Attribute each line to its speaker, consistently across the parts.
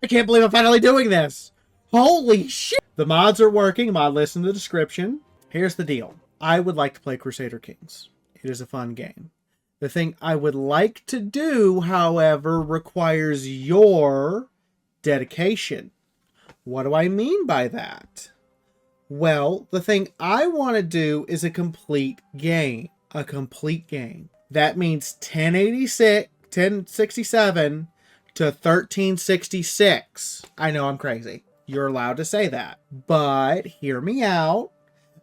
Speaker 1: I can't believe I'm finally doing this. Holy shit. The mods are working. Mod list in the description. Here's the deal. I would like to play Crusader Kings. It is a fun game. The thing I would like to do, however, requires your dedication. What do I mean by that? Well, the thing I want to do is a complete game. A complete game. That means 1067 to 1366. I know I'm crazy. You're allowed to say that. But hear me out.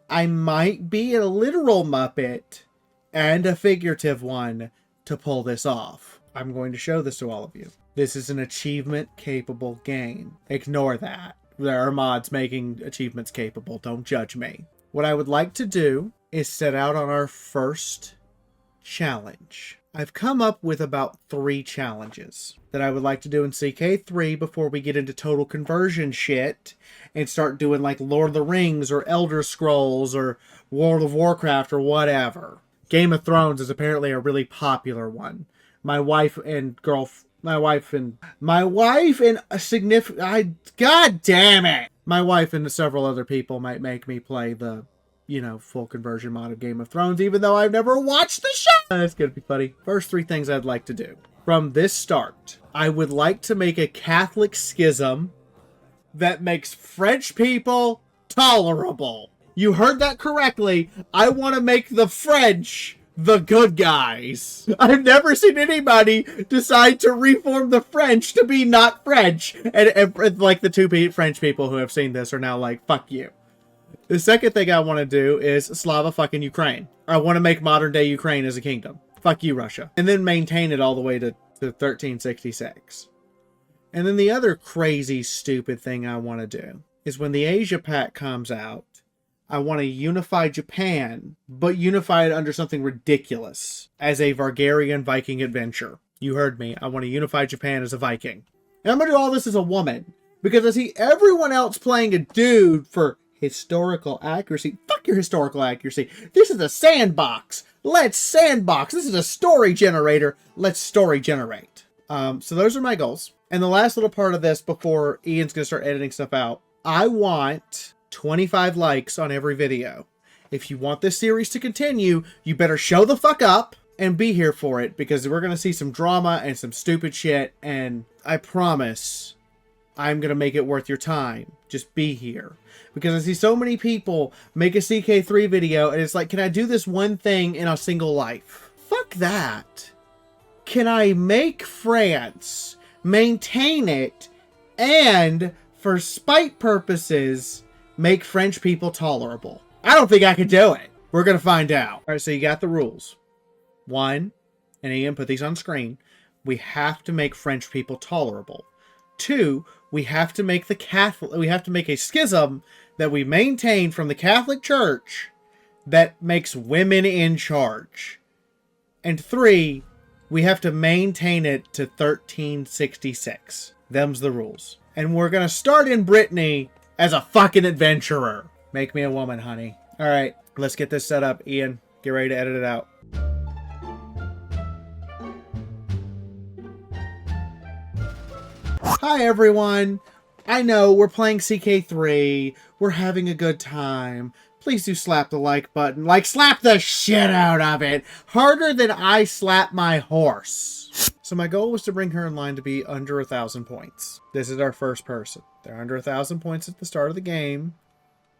Speaker 1: I might be a literal Muppet and a figurative one to pull this off. I'm going to show this to all of you. This is an achievement-capable game. Ignore that. There are mods making achievements capable. Don't judge me. What I would like to do is set out on our first challenge. I've come up with about 3 challenges that I would like to do in CK3 before we get into total conversion shit and start doing like Lord of the Rings or Elder Scrolls or World of Warcraft or whatever. Game of Thrones is apparently a really popular one. My wife and a significant, God damn it! My wife and several other people might make me play the, full conversion mod of Game of Thrones, even though I've never watched the show. That's gonna be funny. First 3 things I'd like to do. From this start, I would like to make a Catholic schism that makes French people tolerable. You heard that correctly. I want to make the French the good guys. I've never seen anybody decide to reform the French to be not French. And like the 2 French people who have seen this are now like, fuck you. The second thing I want to do is Slava fucking Ukraine. I want to make modern day Ukraine as a kingdom. Fuck you, Russia. And then maintain it all the way to 1366. And then the other crazy stupid thing I want to do is when the Asia Pack comes out, I want to unify Japan, but unify it under something ridiculous as a Vargarian Viking adventure. You heard me. I want to unify Japan as a Viking. And I'm going to do all this as a woman because I see everyone else playing a dude for historical accuracy. Fuck your historical accuracy. This is a sandbox. Let's sandbox. This is a story generator. Let's story generate. So those are my goals. And the last little part of this before Ian's going to start editing stuff out, I want 25 likes on every video. If you want this series to continue, you better show the fuck up and be here for it because we're going to see some drama and some stupid shit. And I promise I'm going to make it worth your time. Just be here. Because I see so many people make a CK3 video and it's like, can I do this one thing in a single life? Fuck that. Can I make France, maintain it, and for spite purposes, make French people tolerable? I don't think I could do it. We're going to find out. All right, so you got the rules. 1, and Ian put these on screen. We have to make French people tolerable. 2, we have to make a schism that we maintain from the Catholic Church that makes women in charge. And 3, we have to maintain it to 1366. Them's the rules. And we're going to start in Brittany as a fucking adventurer. Make me a woman, honey. All right, let's get this set up. Ian, get ready to edit it out. Hi, everyone. I know we're playing CK3. We're having a good time. Please do slap the like button. Like, slap the shit out of it. Harder than I slap my horse. So my goal was to bring her in line to be under 1,000 points. This is our first person. They're under 1,000 points at the start of the game.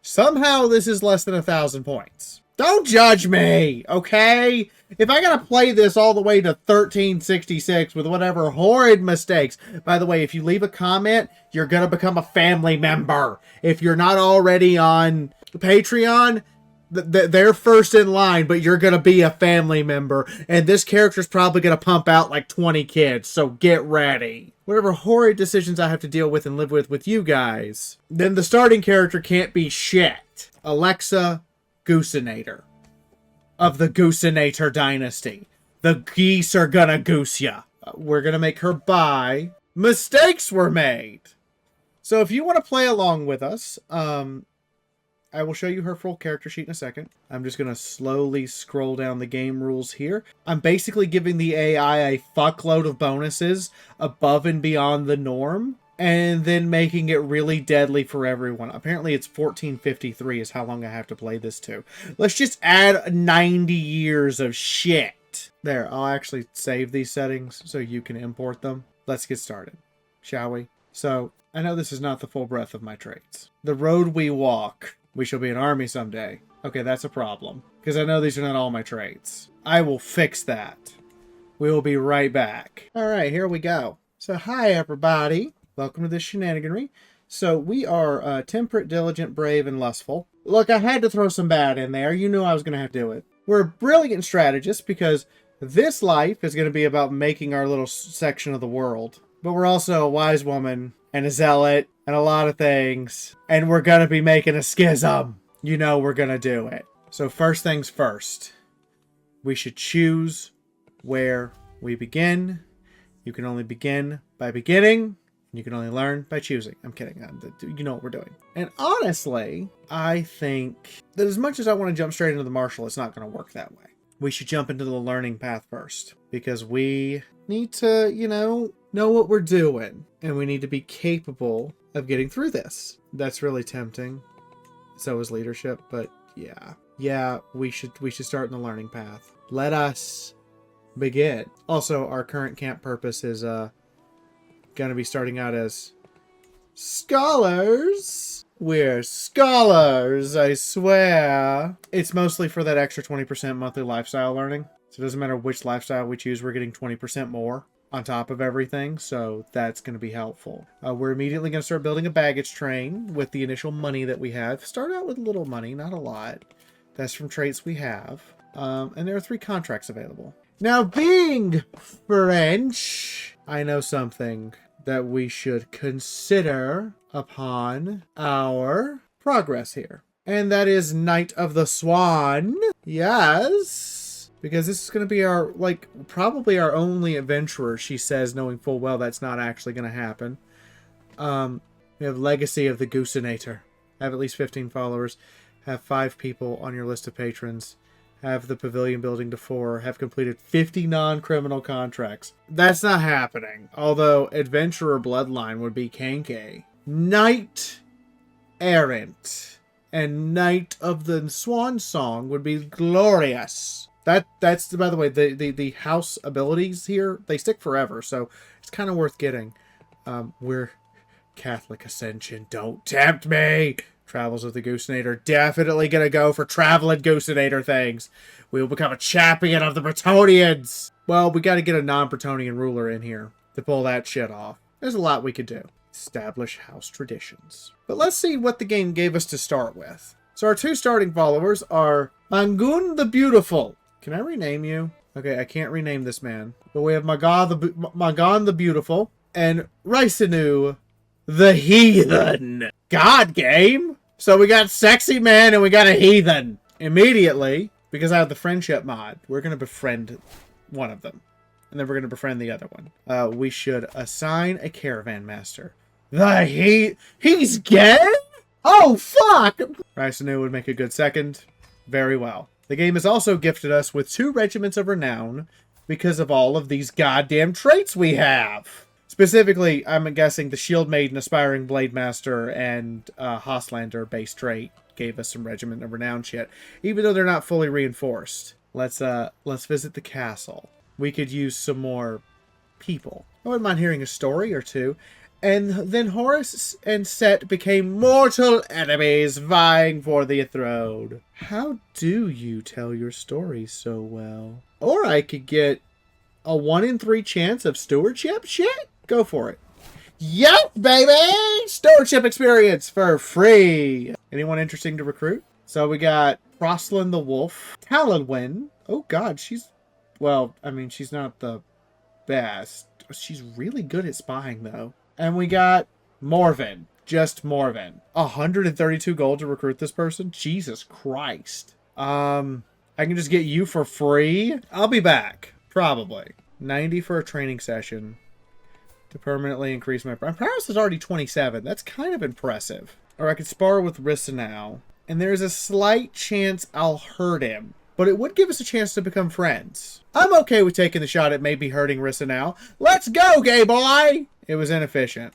Speaker 1: Somehow this is less than 1,000 points. Don't judge me, okay? If I gotta play this all the way to 1366 with whatever horrid mistakes. By the way, if you leave a comment, you're gonna become a family member. If you're not already on Patreon, they're first in line, but you're gonna be a family member. And this character's probably gonna pump out like 20 kids, so get ready. Whatever horrid decisions I have to deal with and live with you guys, then the starting character can't be shit. Alexa Goosenator of the Goosenator dynasty. The geese are gonna goose ya. We're gonna make her buy. Mistakes were made. So if you want to play along with us, I will show you her full character sheet in a second. I'm just gonna slowly scroll down the game rules here. I'm basically giving the AI a fuckload of bonuses above and beyond the norm and then making it really deadly for everyone. Apparently it's 1453 is how long I have to play this to. Let's just add 90 years of shit. There, I'll actually save these settings so you can import them. Let's get started, shall we? So, I know this is not the full breadth of my traits. The road we walk. We shall be an army someday. Okay, that's a problem. Because I know these are not all my traits. I will fix that. We will be right back. Alright, here we go. So, hi everybody. Welcome to this shenaniganry. So, we are temperate, diligent, brave, and lustful. Look, I had to throw some bad in there. You knew I was going to have to do it. We're brilliant strategists because this life is going to be about making our little section of the world. But we're also a wise woman and a zealot and a lot of things. And we're going to be making a schism. You know we're going to do it. So first things first. We should choose where we begin. You can only begin by beginning. You can only learn by choosing. I'm kidding. You know what we're doing. And honestly, I think that as much as I want to jump straight into the martial, it's not going to work that way. We should jump into the learning path first. Because we need to, know what we're doing. And we need to be capable of getting through this. That's really tempting. So is leadership, but yeah. Yeah, we should start in the learning path. Let us begin. Also, our current camp purpose is going to be starting out as scholars. We're scholars, I swear. It's mostly for that extra 20% monthly lifestyle learning. So it doesn't matter which lifestyle we choose, we're getting 20% more on top of everything, so that's going to be helpful. We're immediately going to start building a baggage train with the initial money that we have. Start out with a little money, not a lot. That's from traits we have. And there are 3 contracts available. Now, being French, I know something that we should consider upon our progress here. And that is Knight of the Swan. Yes. Because this is going to be our, probably our only adventurer, she says, knowing full well that's not actually going to happen. We have Legacy of the Crusader. Have at least 15 followers. Have 5 people on your list of patrons. Have the pavilion building to 4. Have completed 50 non-criminal contracts. That's not happening. Although Adventurer Bloodline would be Kankei. Knight Errant and Knight of the Swan Song would be glorious. That's by the way, the house abilities here, they stick forever, so it's kind of worth getting. We're Catholic Ascension. Don't tempt me! Travels of the Goosenator. Definitely gonna go for traveling Goosenator things. We will become a champion of the Bretonians! Well, we gotta get a non-Bretonian ruler in here to pull that shit off. There's a lot we could do. Establish house traditions. But let's see what the game gave us to start with. So our 2 starting followers are Mangun the Beautiful. Can I rename you? Okay, I can't rename this man. But we have Magan the Beautiful and Raisinu the Heathen. God game! So we got sexy man and we got a heathen. Immediately, because I have the friendship mod, we're going to befriend one of them. And then we're going to befriend the other one. We should assign a caravan master. He's gay? Oh, fuck! Raisinu would make a good second. Very well. The game has also gifted us with 2 regiments of renown because of all of these goddamn traits we have. Specifically, I'm guessing the Shield Maiden, Aspiring Blade Master, and Hostlander base trait gave us some regiment of renown shit, even though they're not fully reinforced. Let's visit the castle. We could use some more people. I wouldn't mind hearing a story or 2. And then Horus and Set became mortal enemies vying for the throne. How do you tell your story so well? Or I could get a 1 in 3 chance of stewardship shit? Go for it. Yep, baby! Stewardship experience for free. Anyone interesting to recruit? So we got Proslin the Wolf. Talonwyn. Oh god, she's not the best. She's really good at spying though. And we got Morven. Just Morven. 132 gold to recruit this person? Jesus Christ. I can just get you for free? I'll be back. Probably. 90 for a training session. To permanently increase my prowess is already 27. That's kind of impressive. Or I could spar with Rissa now. And there's a slight chance I'll hurt him. But it would give us a chance to become friends. I'm okay with taking the shot at maybe hurting Rissa now. Let's go, gay boy! It was inefficient.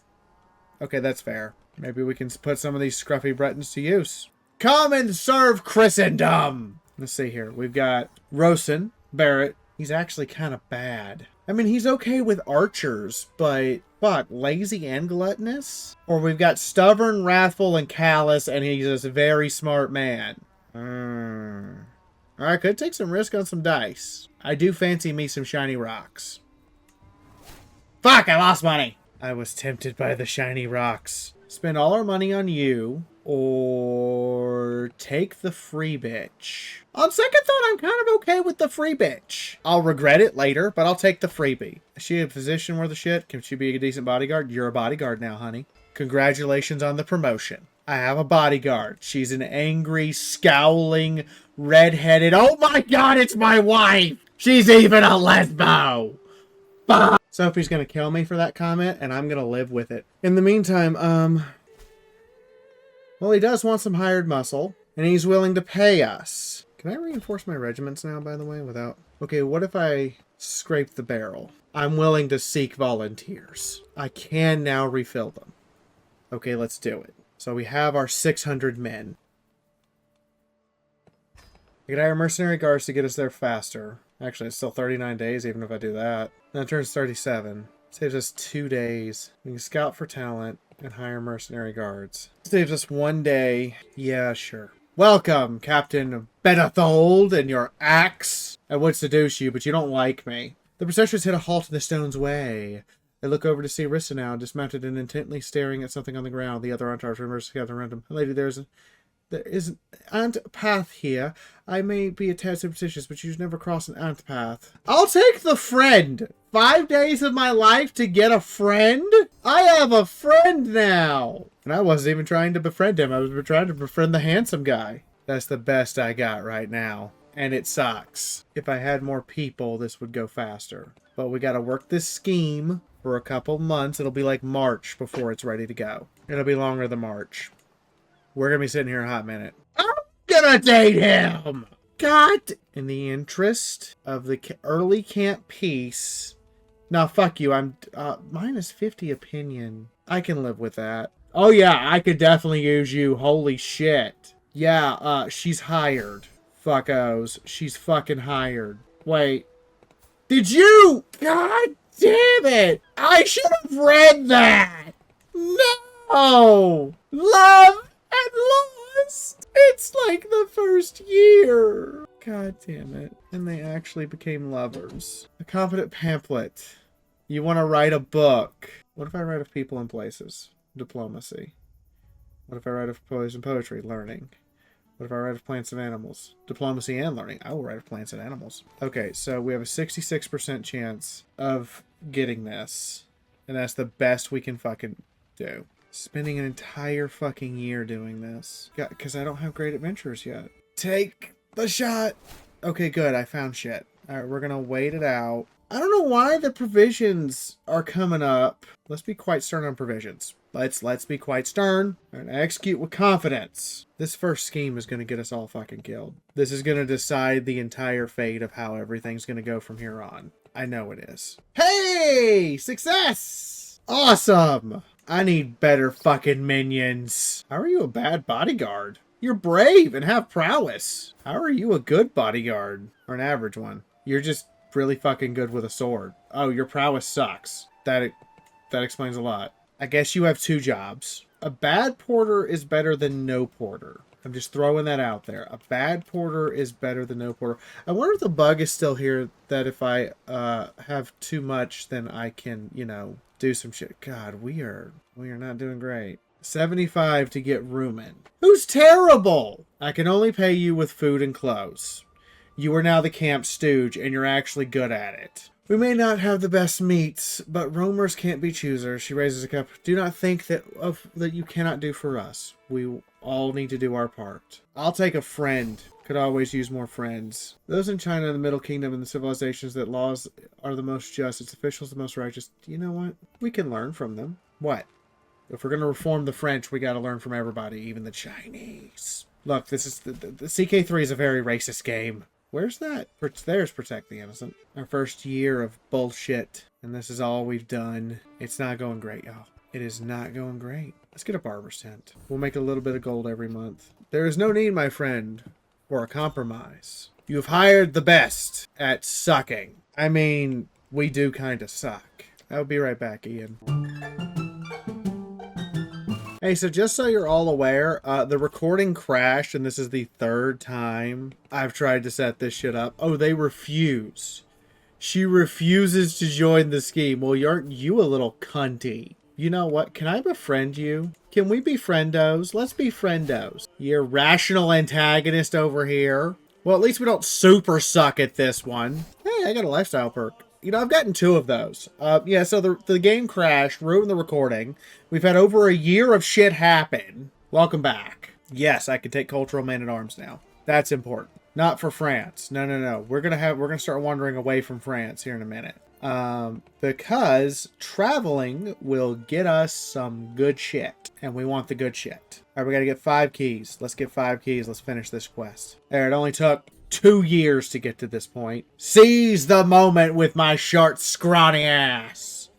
Speaker 1: Okay, that's fair. Maybe we can put some of these scruffy Bretons to use. Come and serve Christendom! Let's see here. We've got Rosen, Barrett. He's actually kind of bad. I mean, he's okay with archers, but fuck, lazy and gluttonous? Or we've got stubborn, wrathful, and callous, and he's a very smart man. I could take some risk on some dice. I do fancy me some shiny rocks. Fuck, I lost money! I was tempted by the shiny rocks. Spend all our money on you, or take the free bitch. On second thought, I'm kind of okay with the free bitch. I'll regret it later, but I'll take the freebie. Is she a physician worth of shit? Can she be a decent bodyguard? You're a bodyguard now, honey. Congratulations on the promotion. I have a bodyguard. She's an angry, scowling, red-headed... Oh my god, it's my wife! She's even a lesbo! Fuck! Sophie's gonna kill me for that comment, and I'm gonna live with it. In the meantime, well, he does want some hired muscle, and he's willing to pay us. Can I reinforce my regiments now, by the way, without... Okay, what if I scrape the barrel? I'm willing to seek volunteers. I can now refill them. Okay, let's do it. So we have our 600 men. I could hire mercenary guards to get us there faster. Actually, it's still 39 days, even if I do that. Then it turns 37. Saves us 2 days. We can scout for talent and hire mercenary guards. Saves us 1 day. Yeah, sure. Welcome, Captain Benathold and your axe. I would seduce you, but you don't like me. The processions hit a halt in the stone's way. They look over to see Rissa now, dismounted and intently staring at something on the ground. The other entourage remembers to gather around him. Lady, there is an ant path here. I may be a tad superstitious, but you should never cross an ant path. I'll take the friend. 5 days of my life to get a friend? I have a friend now. And I wasn't even trying to befriend him. I was trying to befriend the handsome guy. That's the best I got right now. And it sucks. If I had more people, this would go faster. But we got to work this scheme for a couple months. It'll be like March before it's ready to go. It'll be longer than March. We're going to be sitting here a hot minute. I'm going to date him! God! In the interest of the early camp peace... Nah, fuck you. I'm minus 50 opinion. I can live with that. Oh yeah, I could definitely use you. Holy shit. Yeah, she's hired. Fuckos. She's fucking hired. Wait. Did you? God damn it! I should have read that! No! Love and lost! It's like the first year! God damn it. And they actually became lovers. A competent pamphlet. You want to write a book. What if I write of people and places? Diplomacy. What if I write of poison poetry? Learning. What if I write of plants and animals? Diplomacy and learning. I will write of plants and animals. Okay, so we have a 66% chance of getting this. And that's the best we can fucking do. Spending an entire fucking year doing this. Yeah, because I don't have great adventures yet. Take the shot! Okay, good. I found shit. Alright, we're gonna wait it out. I don't know why the provisions are coming up. Let's be quite stern on provisions. Let's be quite stern and execute with confidence. This first scheme is going to get us all fucking killed. This is going to decide the entire fate of how everything's going to go from here on. I know it is. Hey! Success! Awesome! I need better fucking minions. How are you a bad bodyguard? You're brave and have prowess. How are you a good bodyguard? Or an average one? You're just really fucking good with a sword. Oh, your prowess sucks. That explains a lot. I guess you have 2 jobs. A bad porter is better than no porter. I'm just throwing that out there. A bad porter is better than no porter. I wonder if the bug is still here that if I have too much, then I can, you know, do some shit. God, we are not doing great. 75 to get rooming. Who's terrible? I can only pay you with food and clothes. You are now the camp stooge, and you're actually good at it. We may not have the best meats, but roamers can't be choosers. She raises a cup. Do not think that you cannot do for us. We all need to do our part. I'll take a friend. Could always use more friends. Those in China, the Middle Kingdom, and the civilizations that laws are the most just, its officials the most righteous. You know what? We can learn from them. What? If we're going to reform the French, we got to learn from everybody, even the Chinese. Look, this is the CK3 is a very racist game. Where's that? There's Protect the Innocent. Our first year of bullshit. And this is all we've done. It's not going great, y'all. It is not going great. Let's get a barber's tent. We'll make a little bit of gold every month. There is no need, my friend, for a compromise. You've hired the best at sucking. I mean, we do kind of suck. I'll be right back, Ian. Hey, so just so you're all aware, the recording crashed, and this is the 3rd time I've tried to set this shit up. Oh, they refuse. She refuses to join the scheme. Well, aren't you a little cunty? You know what? Can I befriend you? Can we be friendos? Let's be friendos. You irrational antagonist over here. Well, at least we don't super suck at this one. Hey, I got a lifestyle perk. You know, I've gotten 2 of those. Yeah, so the game crashed, ruined the recording. We've had over a year of shit happen. Welcome back. Yes, I can take cultural man-at-arms now. That's important. Not for France. No, no, no. We're gonna start wandering away from France here in a minute. Because traveling will get us some good shit. And we want the good shit. Alright, we gotta get 5 keys. Let's get 5 keys. Let's finish this quest. There, it only took 2 years to get to this point. Seize the moment with my short, scrawny ass.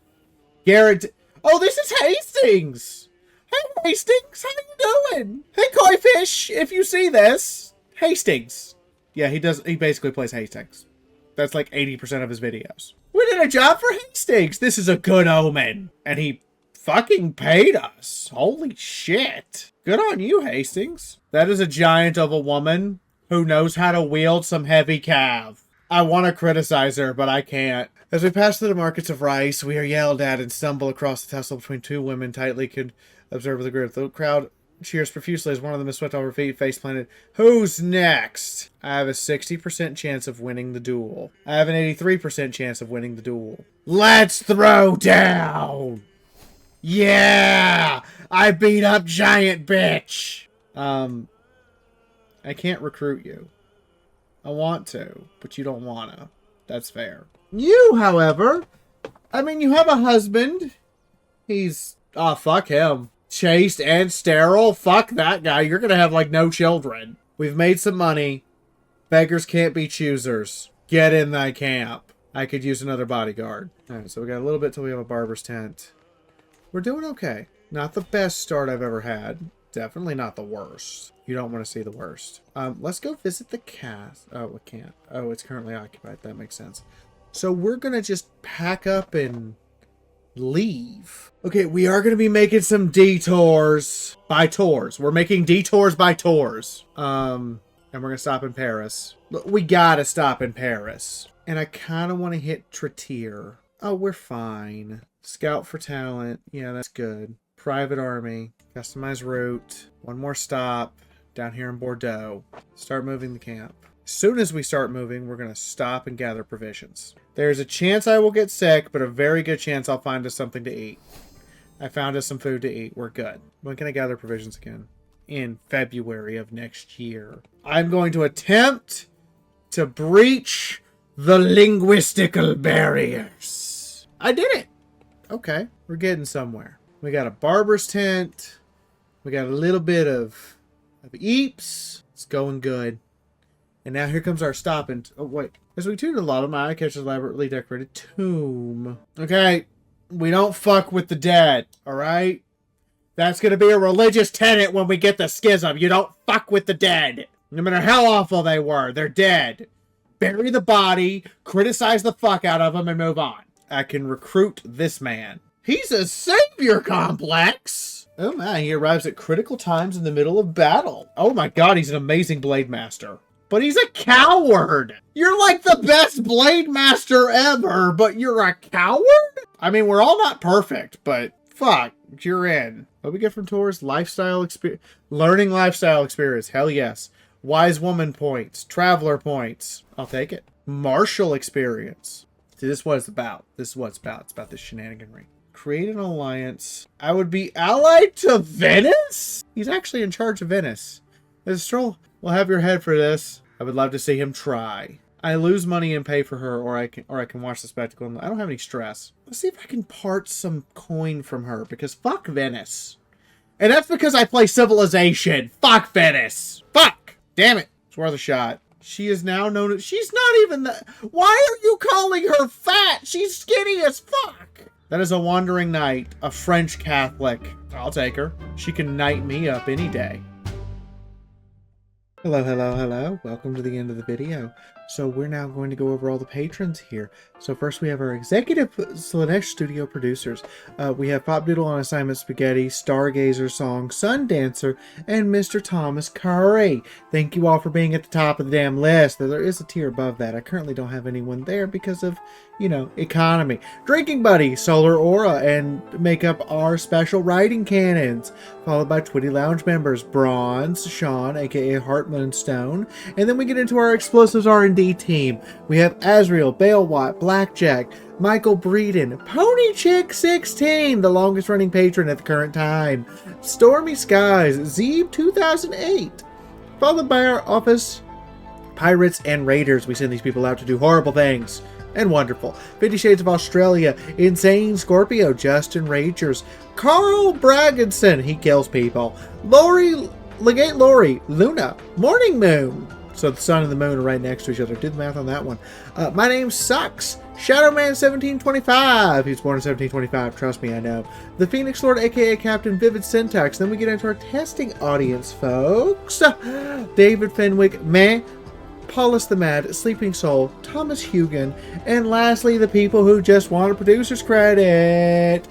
Speaker 1: Garrett. Oh, this is Hastings! Hey, Hastings! How you doing? Hey, Koi-fish! If you see this, Hastings. Yeah, he basically plays Hastings. That's like 80% of his videos. We did a job for Hastings! This is a good omen. And he fucking paid us. Holy shit. Good on you, Hastings. That is a giant of a woman who knows how to wield some heavy cav. I want to criticize her, but I can't. As we pass through the markets of rice, we are yelled at and stumble across the tussle between 2 women tightly could observe the group. The crowd cheers profusely as one of them is swept off her feet, face planted. Who's next? I have a 60% chance of winning the duel. I have an 83% chance of winning the duel. Let's throw down! Yeah! I beat up giant bitch! I can't recruit you. I want to, but you don't wanna. That's fair. You, however, I mean, you have a husband. He's, oh, fuck him. Chaste and sterile. Fuck that guy. You're gonna have, like, no children. We've made some money. Beggars can't be choosers. Get in thy camp. I could use another bodyguard. Alright, so we got a little bit till we have a barber's tent. We're doing okay. Not the best start I've ever had. Definitely not the worst. You don't want to see the worst. Let's go visit the cast. Oh, we can't. Oh, it's currently occupied. That makes sense. So we're going to just pack up and leave. Okay, we are going to be making some detours by tours. We're making detours by tours. And we're going to stop in Paris. Look, we got to stop in Paris. And I kind of want to hit Tratir. Oh, we're fine. Scout for talent. Yeah, that's good. Private army. Customize route. One more stop. Down here in Bordeaux. Start moving the camp. As soon as we start moving, we're going to stop and gather provisions. There's a chance I will get sick, but a very good chance I'll find us something to eat. I found us some food to eat. We're good. When can I gather provisions again? In February of next year. I'm going to attempt to breach the linguistical barriers. I did it. Okay, we're getting somewhere. We got a barber's tent. We got a little bit of eeps. It's going good. And now here comes our stop and... Oh, wait. As we tune a lot of my eye catches elaborately decorated tomb. Okay. We don't fuck with the dead. Alright? That's going to be a religious tenet when we get the schism. You don't fuck with the dead. No matter how awful they were. They're dead. Bury the body. Criticize the fuck out of them and move on. I can recruit this man. He's a savior complex. Oh my, he arrives at critical times in the middle of battle. Oh my god, he's an amazing blade master. But he's a coward. You're like the best blade master ever, but you're a coward? I mean, we're all not perfect, but fuck, you're in. What we get from tours? Lifestyle experience. Learning lifestyle experience. Hell yes. Wise woman points. Traveler points. I'll take it. Martial experience. See, this is what it's about. This is what it's about. It's about this shenaniganry. Create an alliance. I would be allied to Venice? He's actually in charge of Venice. This stroll. We'll have your head for this. I would love to see him try. I lose money and pay for her, or I can watch the spectacle. I don't have any stress. Let's see if I can part some coin from her, because fuck Venice. And that's because I play Civilization. Fuck Venice. Fuck. Damn it. It's worth a shot. She is now known as... She's not even the... Why are you calling her fat? She's skinny as fuck. That is a wandering knight, a French Catholic. I'll take her. She can knight me up any day. Hello, hello, hello. Welcome to the end of the video. So we're now going to go over all the patrons here. So first we have our executive Slanesh studio producers. We have Pop Doodle on Assignment Spaghetti, Stargazer Song, Sundancer, and Mr. Thomas Curry. Thank you all for being at the top of the damn list. There is a tier above that. I currently don't have anyone there because of, you know, economy. Drinking Buddy, Solar Aura, and make up our special writing cannons. Followed by Twitty Lounge members, Bronze, Sean, aka Heartman Stone. And then we get into our Explosives R&D team. We have Azriel, Balewatt, Blackjack, Michael Breeden, Pony Chick 16, the longest running patron at the current time, Stormy Skies, Zeeb 2008, followed by our office Pirates and Raiders. We send these people out to do horrible things. And wonderful. 50 Shades of Australia, Insane Scorpio, Justin Ragers, Carl Bragginson, he kills people, Lori, Legate Lori, Luna, Morning Moon. So the sun and the moon are right next to each other. Did the math on that one. My name sucks. Shadowman1725. He's born in 1725. Trust me, I know. The Phoenix Lord, aka Captain Vivid Syntax. Then we get into our testing audience, folks. David Fenwick, meh. Paulus the Mad, Sleeping Soul, Thomas Hugan, and lastly, the people who just want a producer's credit.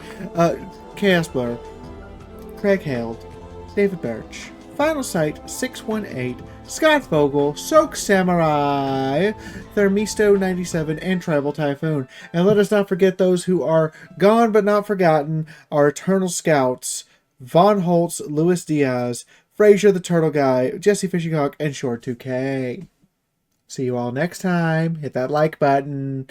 Speaker 1: Chaos Blur, Craig Held, David Birch, Final Sight 618, Scott Vogel, Soak Samurai, Thermisto97, and Tribal Typhoon. And let us not forget those who are gone but not forgotten, our Eternal Scouts, Von Holtz, Luis Diaz, Frazier the Turtle Guy, Jesse Fishing Hawk, and Short2K. See you all next time. Hit that like button.